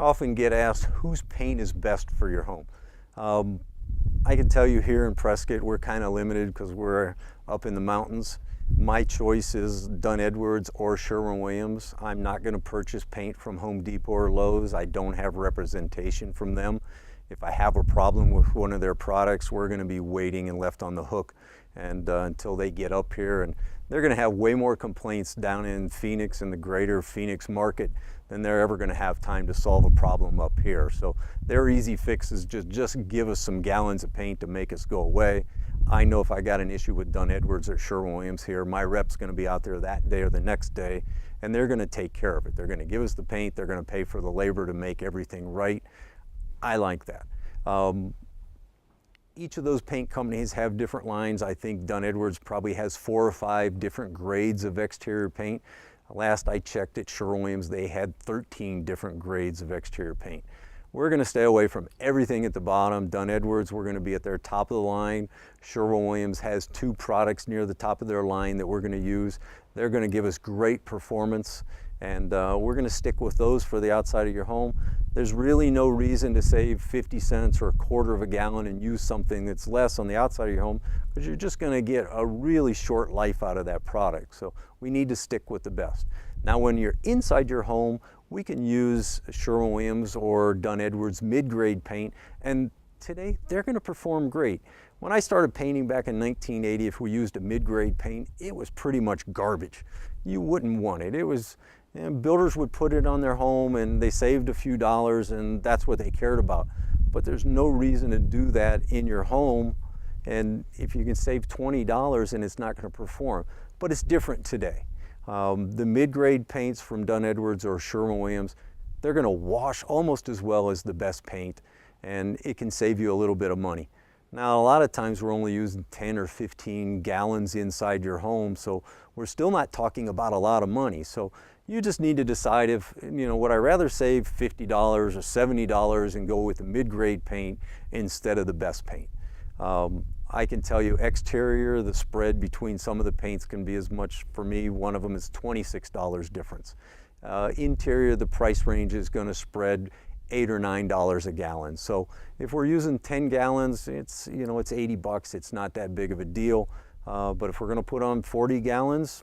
often get asked whose paint is best for your home. I can tell you here in Prescott, we're kind of limited because we're up in the mountains. My choice is Dunn Edwards or Sherwin Williams. I'm not going to purchase paint from Home Depot or Lowe's. I don't have representation from them. If I have a problem with one of their products, we're going to be waiting and left on the hook and until they get up here. And they're going to have way more complaints down in Phoenix and the greater Phoenix market than they're ever going to have time to solve a problem up here. So their easy fix is just give us some gallons of paint to make us go away. I know if I got an issue with Dunn Edwards or Sherwin Williams here, my rep's going to be out there that day or the next day, and they're going to take care of it. They're going to give us the paint. They're going to pay for the labor to make everything right. I like that. Each of those paint companies have different lines. I think Dunn Edwards probably has 4 or 5 different grades of exterior paint. Last I checked at Sherwin Williams, they had 13 different grades of exterior paint. We're going to stay away from everything at the bottom. Dunn Edwards, we're going to be at their top of the line. Sherwin Williams has 2 products near the top of their line that we're going to use. They're going to give us great performance, and we're going to stick with those for the outside of your home. There's really no reason to save 50 cents or a quarter of a gallon and use something that's less on the outside of your home, because you're just going to get a really short life out of that product. So we need to stick with the best. Now when you're inside your home, we can use Sherwin Williams or Dunn Edwards mid-grade paint, and today they're going to perform great. When I started painting back in 1980, if we used a mid-grade paint, it was pretty much garbage. You wouldn't want it. It was, builders would put it on their home and they saved a few dollars and that's what they cared about. But there's no reason to do that in your home, and if you can save $20 and it's not going to perform. But it's different today. The mid-grade paints from Dunn Edwards or Sherwin Williams, they're going to wash almost as well as the best paint, and it can save you a little bit of money. Now, a lot of times we're only using 10 or 15 gallons inside your home, so we're still not talking about a lot of money. So you just need to decide if, would I rather save $50 or $70 and go with the mid-grade paint instead of the best paint. I can tell you exterior, the spread between some of the paints can be as much, for me, one of them is $26 difference. Interior, the price range is going to spread $8 or $9 a gallon. So if we're using 10 gallons, it's, it's 80 bucks. It's not that big of a deal. But if we're going to put on 40 gallons,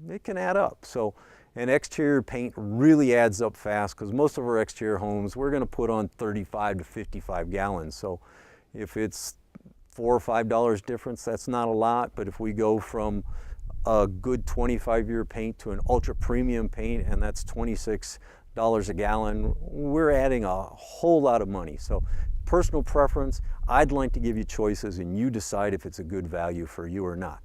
it can add up. So an exterior paint really adds up fast, because most of our exterior homes, we're going to put on 35 to 55 gallons. So if it's $4 or $5 difference, that's not a lot. But if we go from a good 25-year paint to an ultra premium paint, and that's $26 a gallon, we're adding a whole lot of money. So personal preference, I'd like to give you choices and you decide if it's a good value for you or not.